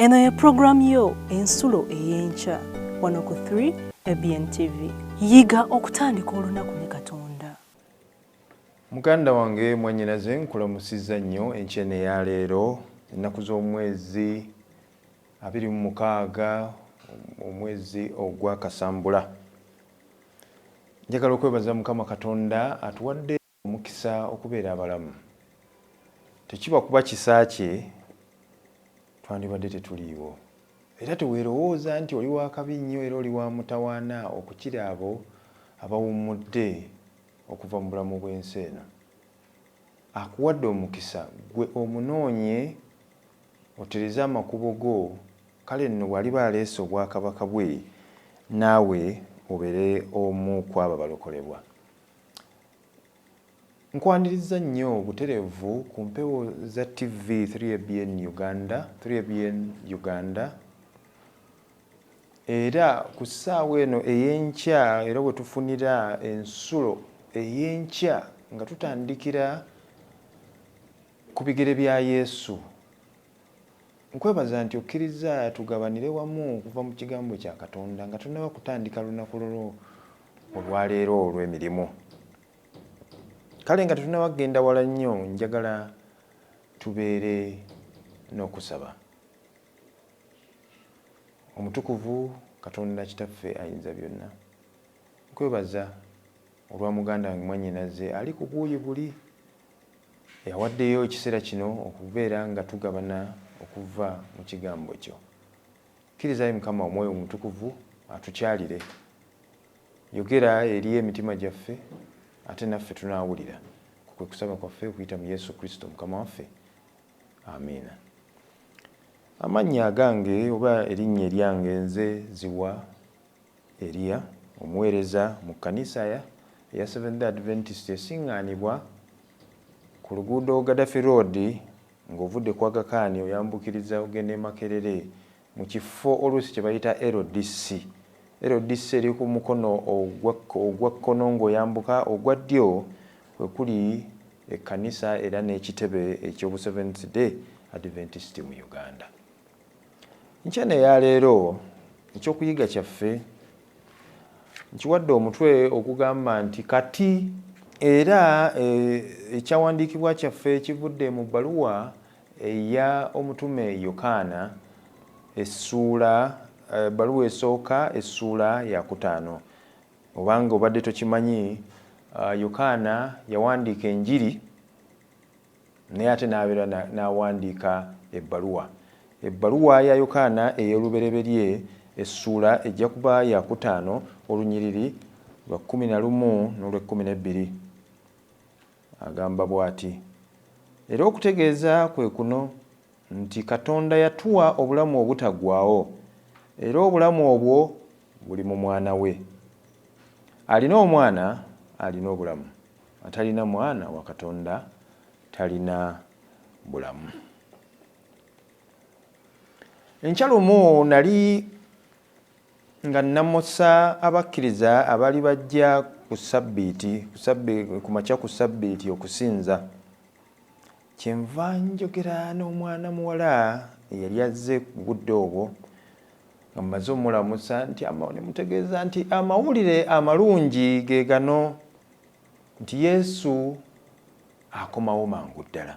Eno ye program yo ensulo eyenkya wano ku 3 ABN TV. Yiga okutandika olunaku ne Katonda. Muganda wange mwanyinaze nkulamusiza nnyo enkyene ya leero ennaku z'omwezi 26 omwezi ogwa Kasambula. Njagala okwebaza Mukama Katonda atuwadde omukisa okubeera abalamu. Tekiba kuba kisa kye twandibadde tetuliiwo. Era teweerowooza nti oli wa kabi nnyo era oli wa mutawaana okukira abo abawummudde okuva mu bulamu bw'ensi eno. Akuwadde omukisa gwe omunoonye otereze amakubo go, kale nno waliba aleese obwakabaka bwe naawe obeere omu ku abo balokolebwa. Nkwaniriza nnyo obutereevu ku mpewo za TV 3ABN Uganda era ku ssaawa eno ey'enkya era bwe tufunira ensulo ey'enkya nga tutandikira ku bigere bya Yesu. Nkwebaza nti okkiriza tugabanire wamu okuva mu kigambo kya Katonda nga tunnaba kutandika lunaku lulwo olwaleero olw'emirimu. Kale nga tetunnaba kugenda wala nnyo, njagala tubeere n'okusaba. Omutukuvu Katonda Kitaffe Ayinza Byonna, nkwebaza olwa muganda wange mwannyinaze ali ku bwuyi buli yawaddeyo ekiseera kino okubeera nga tugabana okuva mu kigambo kyo. Kkirizayo Mukama Omwoyo Omutukuvu atukyalire, yogera eri emitima gyaffe ate naffe tunaawulira. Kwe kusaba kwaffe okuyita mu Yesu Kristo Mukama waffe. Amiina. Amannya agange oba erinnya eryange nze Ziwa Elia, omuweereza mu kkanisa eya Seventh Adventist esiŋŋaanibwa ku luguudo Gaddafi Road ng'ovudde ku Aga Khan oyambukiriza ogenda e Makerere mu kifo oluusi kye bayita LDC. LDC eri ku mukono ogwa kkono ng'oyambuka ogwa ddyo kwe kuli ekkanisa era n'ekitebe eky'obu Seventh Day Adventist mu Uganda. Nkyene ya leero ekyokuyiga kyaffe nkiwadde omutwe okugamba nti kati era ekyawandiikibwa kyaffe kivudde mu bbaluwa eya omutume Yokaana ebbaluwa esooka essuula ya 5. Obanga obadde tokimanyi, Yokaana yawandiika enjiri naye ate n'abeera n'awandiika ebbaluwa. Ebbaluwa ya Yokaana ey'olubereberye essuula ejja kuba ya 5 olunyiriri lwa 11 n'olw'12. Agamba bw'ati: era okutegeeza kwe kuno nti Katonda yatuwa obulamu obutaggwaawo, era obulamu obwo buli mu mwana we. Alina omwana alina obulamu, atalina mwana wa Katonda talina bulamu. Enkyalumu nali nga namusa abakkiriza abaali bajja ku makya ku Ssabbiiti okusinza. Kyenva njogera n'omwana muwala eyali azze ku budde obwo nga mmaze omulamusa nti ne mutegeeza nti amawulire amalungi ge gano nti Yesu akomawo mangu ddala.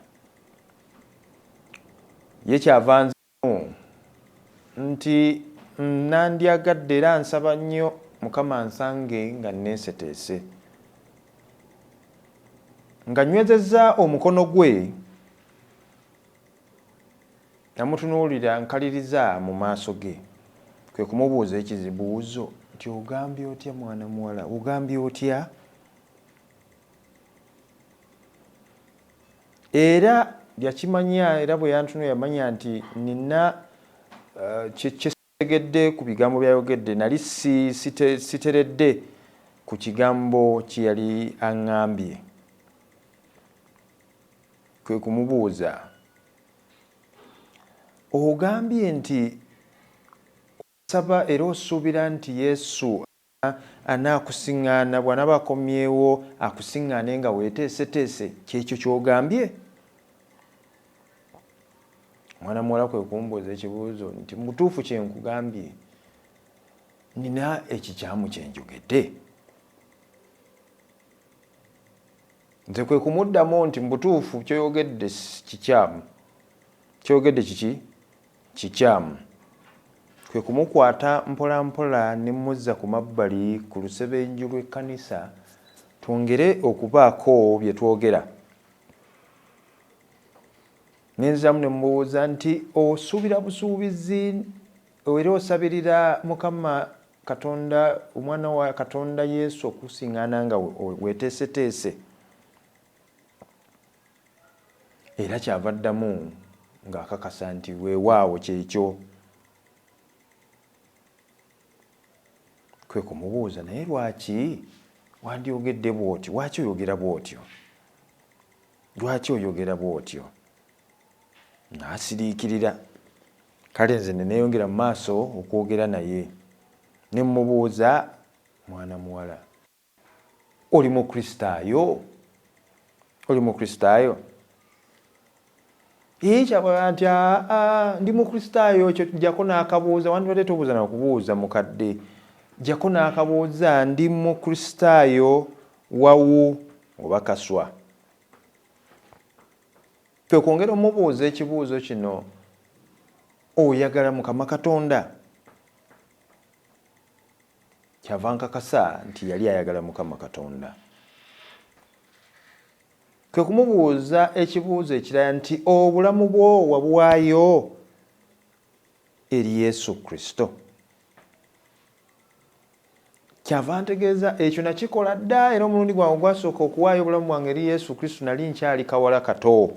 Ye kyava nzemu nti nandyagadde era nsaba nnyo Mukama nsange nga neeseteese, nga nywezezza omukono gwe, namutunuulira nkaliriza mu maaso ge, kwe kumubuuza ekizibuuzo nti ogambye otya mwana muwala, ogambye otya? Era yakimanya, era bwe yantunuulira yamanya nti nina kyetegedde ku bigambo by'ayogedde, nali siteredde ku kigambo kye yali aŋŋambye. Kwe kumubuuza, ogambye nti osaba era osuubira nti Yesu anaakusiŋŋaana bw'anaaba akomyewo akusiŋŋaane nga weeteeseteese, kyekyo ky'ogambye? Omwana muwala kwe kumbuuza ekibuuzo nti mutuufu kye nkugambye nina ekikyamu kye njogedde? Nze kwe kumuddamu nti mutuufu kyoyogedde kikyamu. Kyoyogedde kiki? Kikyamu. Kwe kumukwata mpola mpola ne mmuzza ku mabbali ku lusebenju lw'ekkanisa twongere okubaako bye twogera. Nenziramu ne mmubuuza nti osuubira busuubizi era osabirira Mukama Katonda, omwana wa Katonda Yesu okusiŋŋaana nga weeteeseteese? Era kyava ddamu ng'akakasa nti weewaawo kyekyo. Kwe kumubuuza naye lwaki wandyogedde bw'otyo? Lwaki oyogera bw'otyo? Lwaki oyogera bw'otyo? N'asiriikirira. Kale nze ne neeyongera mu maaso okwogera naye ne mmubuuza, mwana muwala, oli Mukristaayo? Oli Mukristaayo? Kyabala nti ndi Mukristaayo. Ekyo jjako n'akabuuza. Wandibadde tobuuza na kubuuza mukadde. Jjako n'akabuuza ndi Mukristaayo wawu oba kaswa. Kwe kwongera omubuuza ekibuuzo kino, oyagala Mukama Katonda? Kyava nkakasa nti yali ayagala Mukama Katonda. Kwe kumubuuza ekibuuzo ekirala nti obulamu bwo wabuwaayo eri Yesu Kristo? Kyava ntegeeza ekyo nakikola dda, era omulundi gwange gwasooka okuwaayo obulamu bwange eri Yesu Kristo nali nkyali kawala kato.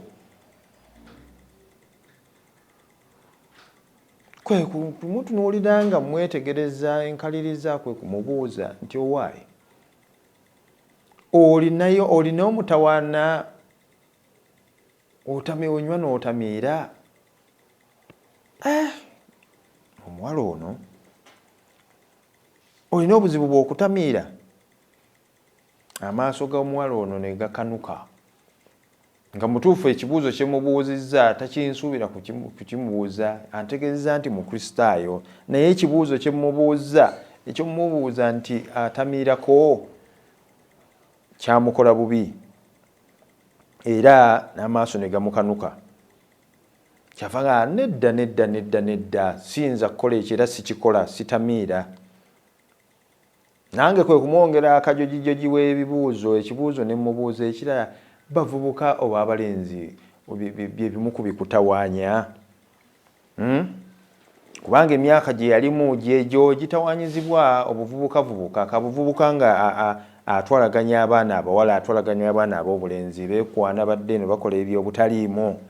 Kwe kumutunuulira nga mwetegereza enkaliriza, kwe kumubuuza nti owaaye olina omutawaana onywa n'otamiira? Omuwala ono olina obuzibu bw'okutamiira? Amaaso g'omuwala ono ne gakanuka. Nga mutuufu ekibuuzo kye mubuuzizza takinsuubira kukimubuuza, antegeeza nti Mukristaayo, naye ekibuuzo kye mubuuza ekyomubuuza nti atamiirako kyamukola bubi, era n'amaaso ne gamukanuka. Kyava nga nedda siyinza kukola ekyo era sikikola, sitamiira. Nange kwe kumwongera akajojijoji w'ebibuuzo, ekibuuzo ne mubuuza ekirala, bavubuka oba abalenzi bye bimu ku bikutawaanya? Kubanga emyaka gye yalimu gyegyo gitawaanyizibwa obuvubukavubuka. Kabuvubuka nga atwalaganya abaana abawala, atwalaganya abaana ab'obulenzi, beekwana badde ne bakola ebyobutaliimu.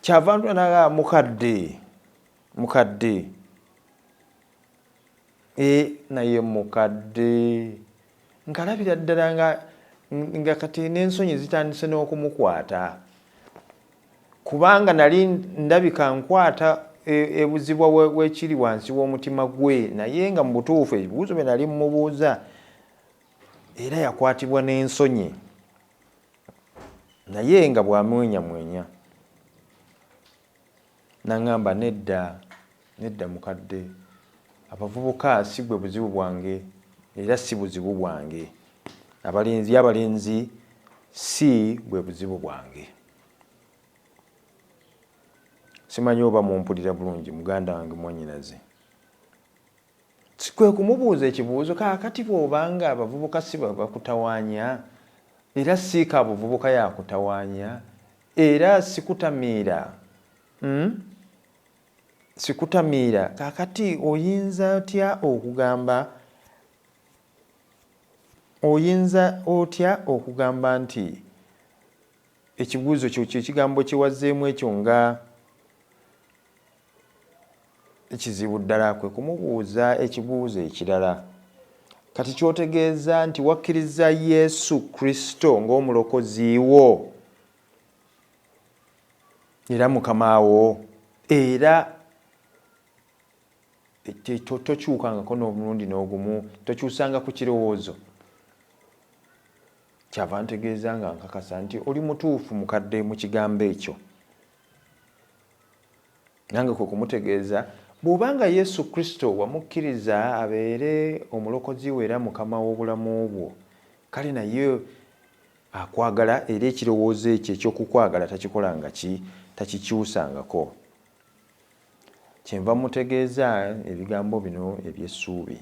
Kyava ntwanaga mukadde naye mukadde nkalabira ddala nga kati n'ensonyi zitandise n'okumukwata, kubanga nali ndabika nkwata ebuzibwa wekiri wansi w'omutima gwe, naye nga mu butuufu ebibuuzo bye nali mmubuuza era yakwatibwa n'ensonyi, naye nga bw'amwenyamwenya. N'aŋŋamba nedda mukadde, abavubuka si bwe buzibu bwange era si buzibu bwange. Abalenzi si bwe buzibu bwange. Simanyi oba mumpulira bulungi muganda wange mwannyinaze. Kwe kumubuuza ekibuuzo, kaakati bw'obanga abavubuka si bakutawaanya era si ka buvubuka yakutawaanya era sikutamiira, sikutamiira, kaakati oyinza otya okugamba nti ekibuuzo kyo ekigambo kiwazeemu ekyo nga ekizibu ddala? Kwe kumubuuza ekibuuzo ekirala, kati kyotegeeza nti wakkiriza Yesu Kristo ng'omulokozi wo era mukama wo, era tokyukangako n'omulundi n'ogumu, tokyusanga ku kirowoozo. Kyava ntegeeza nga nkakasa nti oli mutuufu mukadde mu kigambo ekyo. nange kwe kumutegeeza bw'obanga Yesu Kristo wamukkiriza abeere omulokozi we era mukama w'obulamu bwo, kale naye akwagala era ekirowoozo ekyo ekyokukwagala takikolanga ki, takikyusangako. Kyenva mutegeeza ebigambo bino eby'essuubi.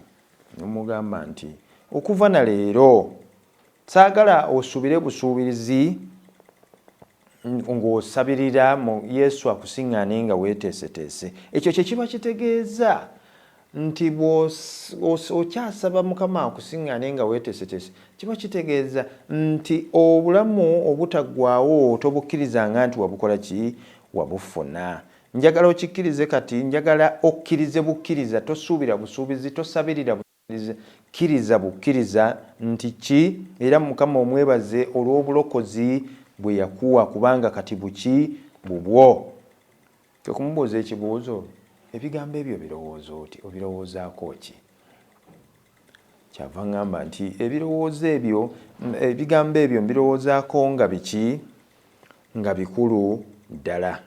Nomugamba nti okuva na leero saagala osuubire busuubirizi ng'osabirira mu Yesu akusiŋŋaane nga weeteeseteese. Ekyo kye kiba kitegeeza nti okyasaba Mukama akusiŋŋaane nga weeteeseteese, kiba kitegeeza nti obulamu obutaggwaawo tobukkirizanga nti wabukola ki, wabufuna. Njagala okikkirize kati, njagala okkirize bukkiriza, tosuubira busuubizi, tosabirira busuubizi, kkiriza bukkiriza nti ki, era Mukama omwebaze olw'obulokozi bwe yakuwa, kubanga kati buki bubwo. Okumubuuza ekibuuzo, ebigambo ebyo birowooza oti, obirowoozaako ki? Kyava ngamba nti ebirowoozo ebyo, ebigambo ebyo mbirowoozaako nga biki, nga bikulu ddala.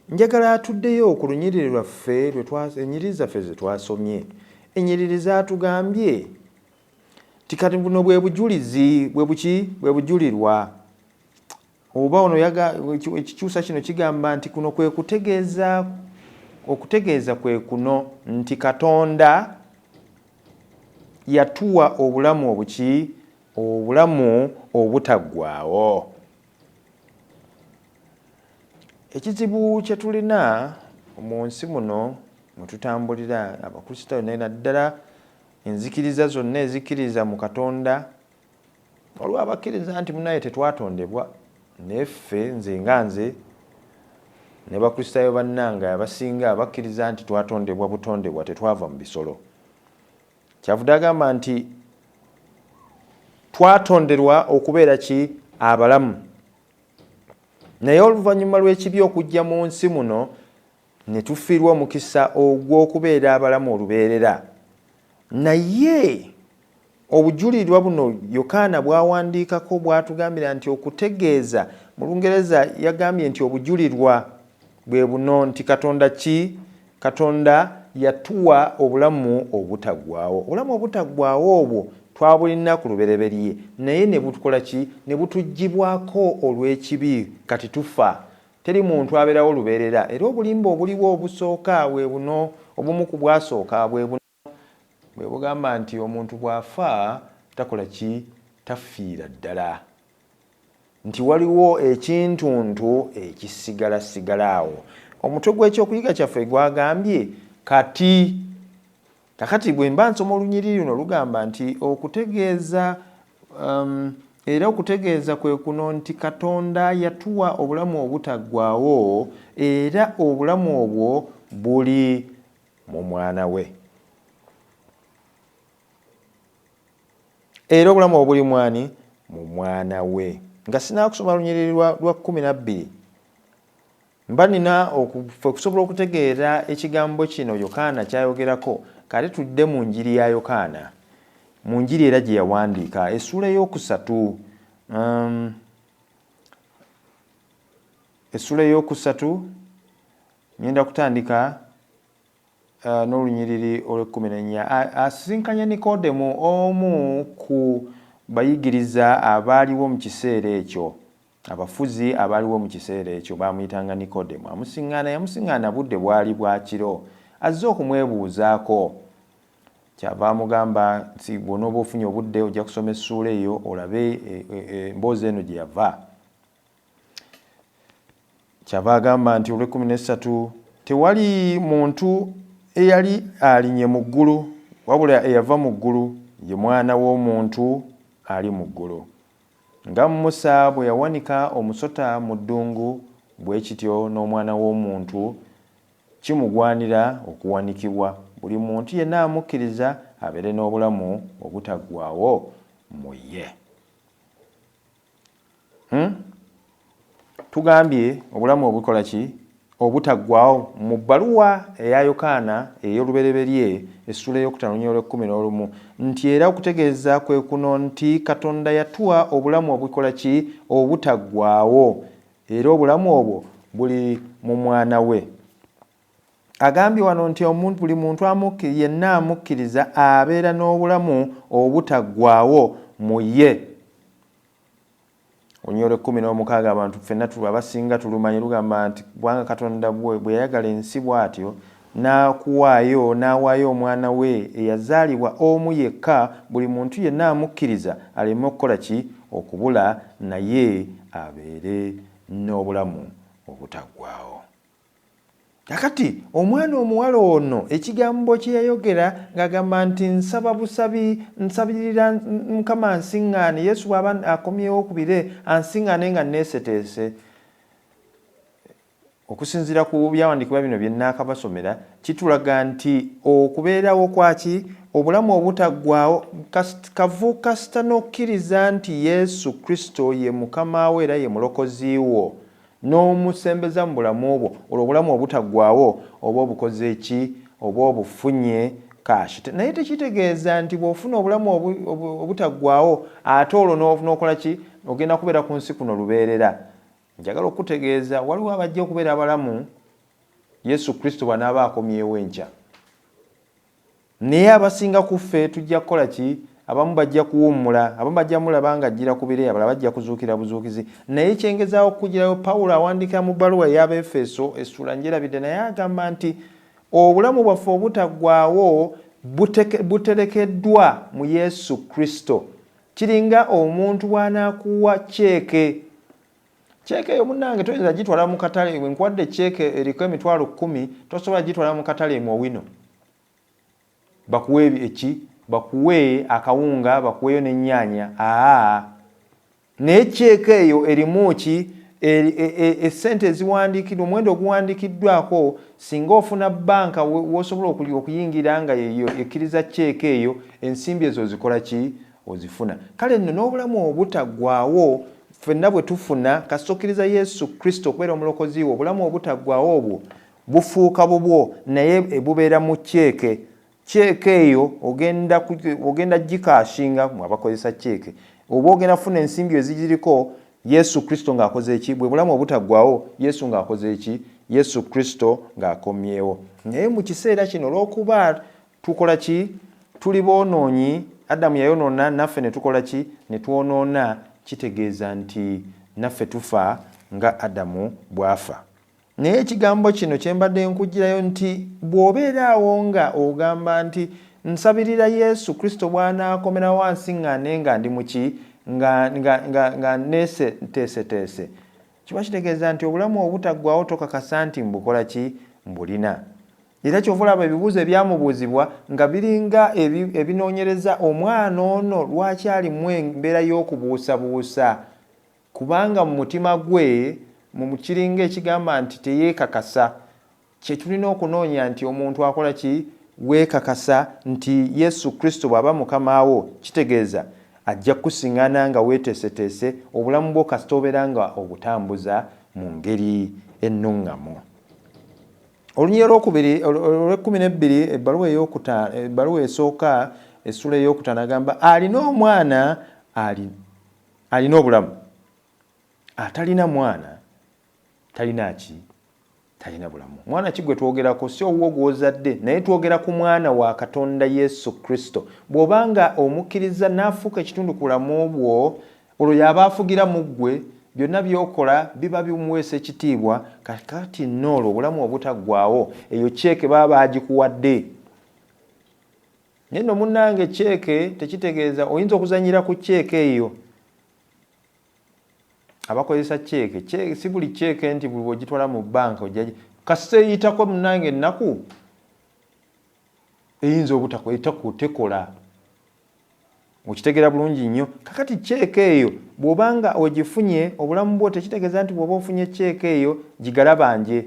Njagala atuddeyo ku lunyiriri lwaffe ennyiriri zaffe ze twasomye. Ennyiriri zaatugambye ti kati buno bwe bujulizi bwe buki, bwe bujulirwa. Oba ono ekikyusa kino kigamba nti kuno kwe kutegeeza, okutegeeza kwe kuno nti Katonda yatuwa obulamu obuki, obulamu obutaggwaawo. Ekizibu kye tulina mu nsi muno mwe tutambulira Abakristaayo naddala enzikiriza zonna ezikkiriza mu Katonda, waliwo abakkiriza nti munaye tetwatondebwa, neffe nze nga nze ne Bakristaayo bannange abasinga abakkiriza nti twatondebwa butondebwa, tetwava mu bisolo. Kyavudde agamba nti twatonderwa okubeera ki, abalamu. Naye oluvannyuma lw'ekibi okujja mu nsi muno ne tufiirwa omukisa ogw'okubeera abalamu olubeerera. Naye obujulirwa buno Yokaana bwawandiikako bwatugambira nti okutegeeza, mu Lungereza yagambye nti obujulirwa bwe buno nti Katonda ki, Katonda yatuwa obulamu obutaggwaawo. Obulamu obutaggwaawo obwo twabulina ku lubereberye, naye ne butukola ki, ne butuggyibwako olw'ekibi, kati tufa. Teri muntu abeerawo lubeerera, era obulimba obuliwo obusooka bwe buno, obumu ku bwasooka bwe buno, bwe bugamba nti omuntu bw'afa takola ki, tafiira ddala, nti waliwo ekintuntu ekisigala awo. Omutwe gw'ekyokuyiga kyaffe gwagambye kati. Kakati bwe mba nsoma olunyiriri luno lugamba nti okutegeeza, era okutegeeza kwe kuno nti Katonda yatuwa obulamu obutaggwaawo, era obulamu obwo buli mu Mwana we. Era obulamu obwo buli mwani, mu Mwana we. Nga sinaakusoma lunyiriri lwa 12, mba nina okusobola okutegeera ekigambo kino Yokaana kyayogerako. Kale tudde mu njiri ya Yokaana, mu njiri era gye yawandiika, essula ey'okusatu, essula ey'okusatu, ngenda kutandika n'olunyiriri olw'14. Asisinkanya Nikodemo, omu ku bayigiriza abaaliwo mu kiseera ekyo, abafuzi abaaliwo mu kiseera ekyo, baamuyitanga Nikodemo. Yamusiŋŋaana budde bwali bwa kiro, azze okumwebuuzaako. Kyava amugamba nti bw'onooba ofunye obudde ojja kusoma essuula eyo olabe emboozi eno gye yava. Kyava agamba nti olw'13, tewali muntu eyali alinnye mu ggulu, wabula eyava mu ggulu ye Mwana w'Omuntu ali mu ggulu. Nga Musa bwe yawanika omusota mu ddungu, bwe kityo n'Omwana w'Omuntu kimugwanira okuwanikibwa, buli muntu yenna amukkiriza abeere n'obulamu obutaggwaawo mu ye. Tugambye obulamu obukola ki, obutaggwaawo. Mu bbaluwa eya Yokaana ey'olubereberye essula ey'okutaano nti era okutegeeza kwe kuno nti Katonda yatuwa obulamu obukola ki, obutaggwaawo, era obulamu obwo buli mu mwana we. Agambye wano nti buli muntu yenna amukkiriza abeera n'obulamu obutaggwaawo mu ye. Olunyolo 16 abantu ffenna abasinga tulumanyi lugamba nti kubanga Katonda bwe yayagala ensi bw'atyo n'awaayo omwana we eyazaalibwa omu yekka, buli muntu yenna amukkiriza aleme okukola ki? Okubula, naye abeere n'obulamu obutaggwaawo. Kakati omwana omuwala ono ekigambo kye yayogera ng'agamba nti nsaba busabi, nsabirira Mukama ansiŋŋaane. Yesu bw'aba akomyewo ku bire ansiŋŋaane nga neeseteese. Okusinziira ku byawandiikibwa bino bye nnaakabasomera, kitulaga nti okubeerawo kwaki? Obulamu obutaggwaawo kavu kasita n'okkiriza nti Yesu Kristo ye Mukama we era ye mulokozi wo, n'omusembeza mu bulamu obwo, olwo obulamu obutaggwaawo oba obukoze ki? Oba obufunye kashi. Naye tekitegeeza nti bw'ofuna obulamu obutaggwaawo ate olwo n'okola ki? Ogenda kubeera ku nsi kuno lubeerera. Njagala okutegeeza waliwo abajja okubeera abalamu Yesu Kristo bw'anaaba akomyewo enkya. Naye abasinga ku ffe tujja kukola ki? Abamu bajja kuwummula, abamu bajja mulaba nga ajjira ku bire, abalala bajja kuzuukira buzuukizi. Naye kyengezaawo okugirayo, Pawulo awandiika mu bbaluwa y'Abefeso essula njerabidde, naye agamba nti obulamu bwaffe obutaggwaawo buterekeddwa mu Yesu Kristo. Kiringa omuntu bw'anaakuwa ceeke. Ceeke eyo munnange toyinza gitwala mu katale. Nkuwadde ceeke eriko emitwalo 10, tosobola gitwala mu katale mu Owino. Bakuwe eki? Bakuwe akawunga, bakuweyo n'ennyaanya. Naye ceeke eyo erimu ki? Essente eziwandiikiddwa, omuwendo oguwandiikiddwako, singa ofuna banka w'osobola okuyingira nga yeyo ekkiriza ceeke eyo, ensimbi ezo zikola ki? Ozifuna. Kale nno n'obulamu obutaggwaawo ffenna bwe tufuna kasita okkiriza Yesu Kristo okubeera omulokozi wo, obulamu obutaggwaawo obwo bufuuka bubwo, naye bubeera mu ceeke. Ceeke eyo ogenda gikashinga mu abakozesa ceeke, oba ogenda kufuna ensimbi ezigiriko, Yesu Kristo ng'akoze eki? Bwe bulamu obutaggwaawo, Yesu ng'akoze eki? Yesu Kristo ng'akomyewo. Naye mu kiseera kino olw'okuba tukola ki? Tuli boonoonyi, Adamu yayonoona, naffe ne tukola ki? Ne twonoona. Kitegeeza nti naffe tufa nga Adamu bw'afa. Naye ekigambo kino kye mbadde nkugirayo nti bw'obeeraawo nga ogamba nti nsabirira Yesu Kristo bw'anaakomera wansiŋŋaane nga ndi muki? Nga neeseteeseteese. Kiba kitegeeza nti obulamu obutaggwaawo tokakasa nti mbukola ki? Mbulina. Era kyova olaba ebibuuzo ebyamubuuzibwa nga biringa ebinoonyereza omwana ono lwaki alimu embeera y'okubuusabuusa, kubanga mu mutima gwe mu kiringa ekigamba nti teyeekakasa. Kye tulina okunoonya nti omuntu akola ki? Weekakasa nti Yesu Kristo bw'aba Mukama wo, kitegeeza ajja kusiŋŋaana nga weeteeseteese, obulamu bwo kasita obeera nga obutambuza mu ngeri ennuŋŋamu. Olunyiro olw'Olw'Ekumi ebbaluwa esooka essula ey'okutaano agamba alina omwana alina obulamu, atalina mwana talina ki? Talina bulamu. Mwana ki gwe twogerako? Si owuwo gw'ozadde, naye twogera ku mwana wa Katonda Yesu Kristo. Bw'obanga omukkiriza n'afuuka ekitundu ku bulamu bwo, olwo y'aba afugira mu ggwe, byonna by'okola biba bimuweesa ekitiibwa. Kakati n'olwo obulamu obutaggwaawo, eyo ceeke baba bagikuwadde. Naye nno munnange ceeke tekitegeeza oyinza okuzanyira ku ceeke eyo. Abakozesa ceeke si buli ceeke nti buli bw'ogitwala mu banka ojja kasita eyitako munnange ennaku eyinza obutatekola. Okitegeera bulungi nnyo. Kakati ceeke eyo bw'obanga ogifunye obulamu bwo, tekitegeeza nti bw'oba ofunye ceeke eyo gigalabanje.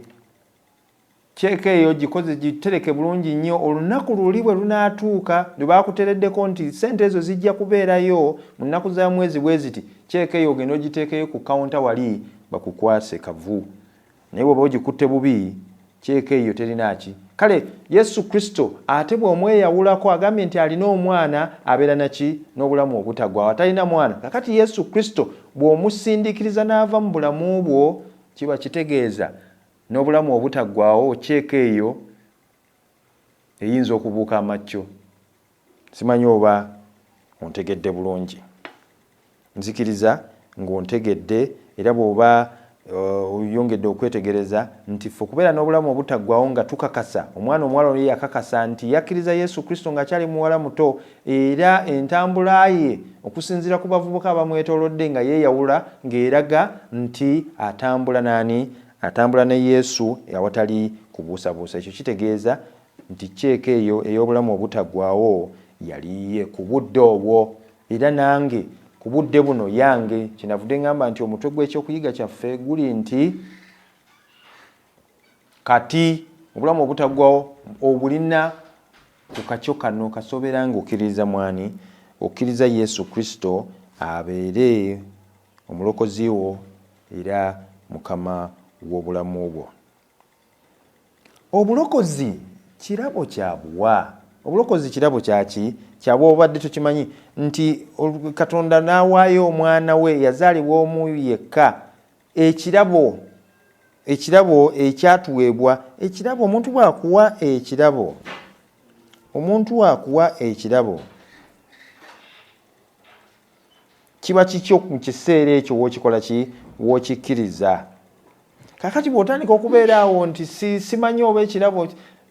Ceeke eyo gitereke bulungi nnyo, olunaku luli bwe lunaatuuka lwe baakutereddeko nti sente ezo zijja kubeerayo mu nnaku za mwezi bwe ziti, ceeke eyo ogenda ogiteekeyo ku kawunta wali bakukwase kavu. Naye bw'oba ogikutte bubi, ceeke eyo terina ki? Kale Yesu Kristo ate bw'omweyawulako agambye nti alina omwana abeera naki? N'obulamu obutaggwaawo. Atalina mwana. Kakati Yesu Kristo bw'omusindikiriza n'ava mu bulamu bwo, kiba kitegeeza n'obulamu obutaggwaawo ceeka eyo eyinza okubuuka amacco. Simanyi oba ontegedde bulungi. Nzikiriza ng'ontegedde era bw'oba oyongedde okwetegereza nti ffe okubeera n'obulamu obutaggwaawo nga tukakasa omwana omuwala oyo yakakasa nti yakkiriza Yesu Kristo ng'akyali muwala muto era entambula ye okusinziira ku bavubuka abamwetoolodde nga yeeyawula ng'eraga nti atambula n'ani? Atambula ne Yesu awatali kubuusabuusa. Ekyo kitegeeza nti ceeka eyo ey'obulamu obutaggwaawo yaliye ku budde obwo era nange ku budde buno yange kinavudde ngamba nti omutwe gw'ekyokuyiga kyaffe guli nti kati obulamu obutaggwaawo obulina ku kacyo kano kasoobera ng'okkiriza mwani? Okkiriza Yesu Kristo abeere omulokozi wo era mukama w'obulamu bwo. Obulokozi kirabo kya buwa. Obulokozi kirabo kyaki? Kyabwa obadde tukimanyi nti Katonda n'awaayo omwana we yazaalibwa omu yekka. Ekirabo ekyatuweebwa, ekirabo omuntu bw'akuwa ekirabo kiba kikyo mu kiseera ekyo w'okikola ki? W'okikkiriza. Kakati bw'otandika okubeera awo nti simanyi oba ekirabo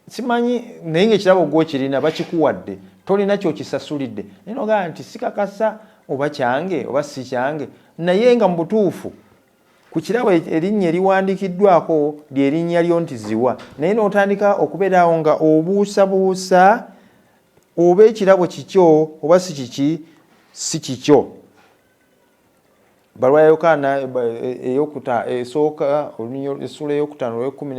simanyi naye ng'ekirabo gw'okirina bakikuwadde tolina kyokisasulidde naye nogaa nti sikakasa oba kyange oba si kyange, naye nga mu butuufu ku kirabo erinnya eriwandiikiddwako ly'erinnya lyo nti ziwa, naye n'otandika okubeera awo nga obuusabuusa oba ekirabo kikyo oba si kiki si kikyo. Baluwa ya Yokaana esooka essula ey'okutaano olw'ekkumi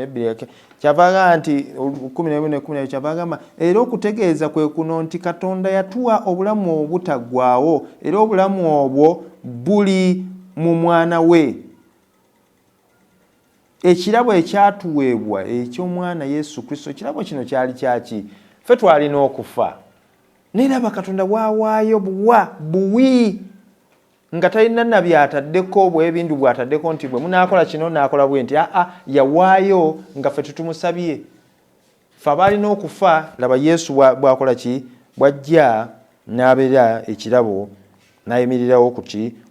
kyavaaga nti 11:12 kyavaaga era okutegeeza kwe kuno nti Katonda yatuwa obulamu obutaggwaawo era obulamu obwo buli mu mwana we. Ekirabo ekyatuweebwa eky'omwana Yesu Kristo, ekirabo kino kyali kyaki? Ffe twalina okufa naye laba Katonda bw'awaayo buwi nga talina na byataddeko bw'ebintu bw'ataddeko nti bwe munaakola kino naakola bwe nti yawaayo nga ffe tutumusabye. Ffe abaalina okufa laba Yesu bw'akola ki? Bw'ajja n'abeera ekirabo n'ayimirirawo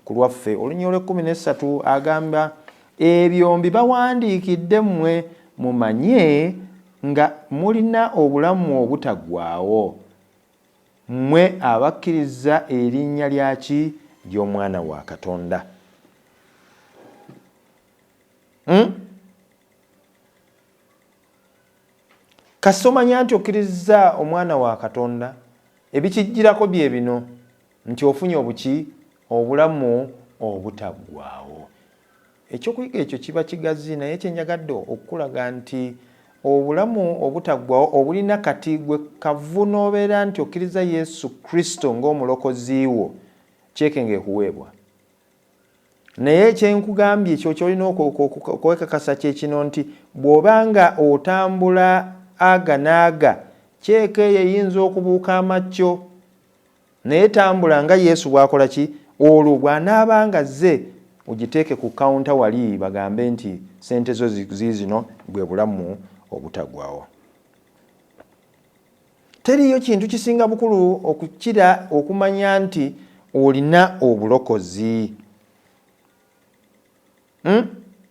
ku lwaffe. Olunya olw'13 agamba ebyo mbibawandiikidde mmwe mumanye nga mulina obulamu obutaggwaawo mmwe abakkiriza erinnya lyaki? Ly'omwana wa Katonda. Kasomanya nti okkiriza omwana wa Katonda ebikijjirako bye bino nti ofunye obuki? Obulamu obutaggwaawo. Ekyokuyiga ekyo kiba kigazi naye kyenjagadde okulaga nti obulamu obutaggwaawo obulina kati gwe kavu n'obeera nti okkiriza Yesu Kristo ng'omulokozi wo kyeke ng'ekuweebwa. Naye kyenkugambye ekyo kyolina okwekakasa kyekino nti bw'obanga otambula aga n'aga kyeke eyo eyinza okubuuka amacco naye tambula nga Yesu bw'akola ki? Olwo bw'anaabanga zze ogiteeke ku kawunta wali bagambe nti sente zo ziizino bwe bulamu obutaggwaawo. Teriyo kintu kisinga bukulu okukira okumanya nti olina obulokozi.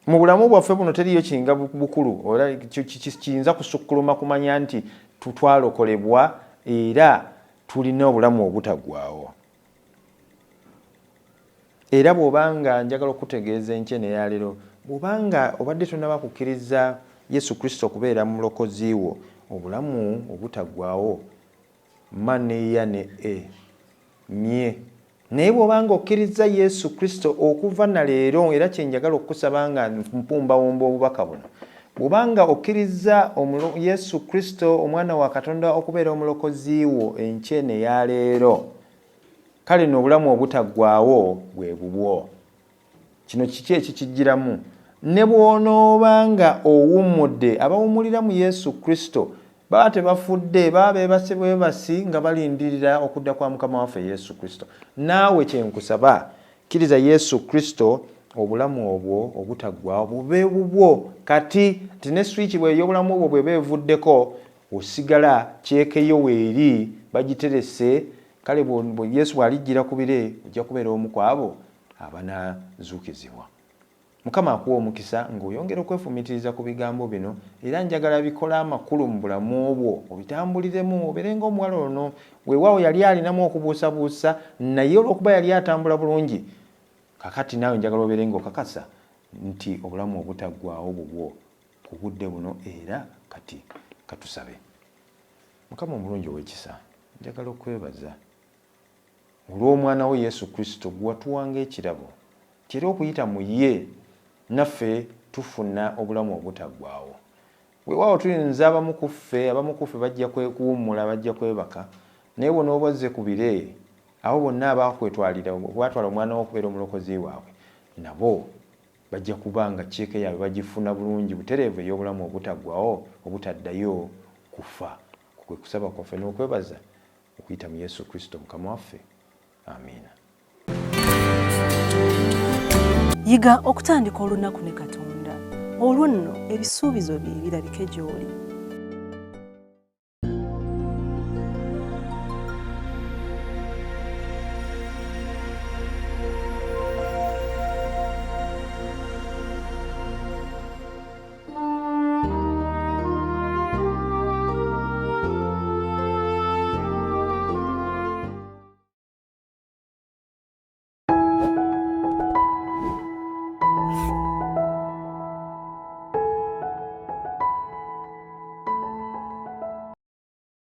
Mu bulamu bwaffe buno teriyo kinga bukulu oba kiyinza kusukkuluma kumanya nti twalokolebwa era tulina obulamu obutaggwaawo. Era bw'obanga njagala okutegeeza enkya neya leero, bw'obanga obadde tonnaba kukkiriza Yesu Kristo okubeera mu mulokozi wo, obulamu obutaggwaawo maneya ne nye. Naye bw'obanga okkiriza Yesu Kristo okuva na leero, era kyenjagala okukusaba nga mpumbawomba obubaka buno, bw'obanga okkiriza Yesu Kristo omwana wa Katonda okubeera omulokozi wo enkya neya leero, kale n'obulamu obutaggwaawo bwe bubwo. Kino kiki ekikijjiramu? Ne bw'onoobanga owummudde, abawummulira mu Yesu Kristo baba tebafudde, baba beebase bwebasi nga balindirira okudda kwa Mukama waffe Yesu Kristo. Naawe kyenkusaba, kkiriza Yesu Kristo obulamu obwo obutaggwaawo bube bubwo kati tine switch bwe y'obulamu obwo bwe beevuddeko osigala kyekeyo weeri bagiterese kale Yesu bw'alijjira ku bire ojja kubeera omu ku abo abanaazuukizibwa. Mukama akuwa omukisa ng'oyongera okwefumitiriza ku bigambo bino era njagala bikola amakulu mu bulamu obwo obitambuliremu obeere ng'omuwala ono weewaawo yali alinamu okubuusabuusa naye olw'okuba yali atambula bulungi kakati naawe njagala obeere ng'okakasa nti obulamu obutaggwaawo bubwo ku budde buno era kati katusabe. Mukama omulungi ow'ekisa njagala okwebaza olw'omwana we Yesu Kristo gwe watuwanga ekirabo era okuyita mu ye naffe tufuna obulamu obutaggwaawo. Weewaawo tuyinza abamu ku ffe bajja kuwummula bajja kwebaka naye bw'onooba obozze ku bire abo bonna abakwetwalira batwala omwana wo okubeera omulokozi waabwe nabo bajja kuba nga cceeke yaabwe bagifuna bulungi butereevu ey'obulamu obutaggwaawo obutaddayo kufa. Kwe kusaba kwaffe n'okwebaza okuyita mu Yesu Kristo Mukama waffe. Amiina. Yiga okutandika olunaku ne Katonda olwo nno ebisuubizo bye birabike gy'oli.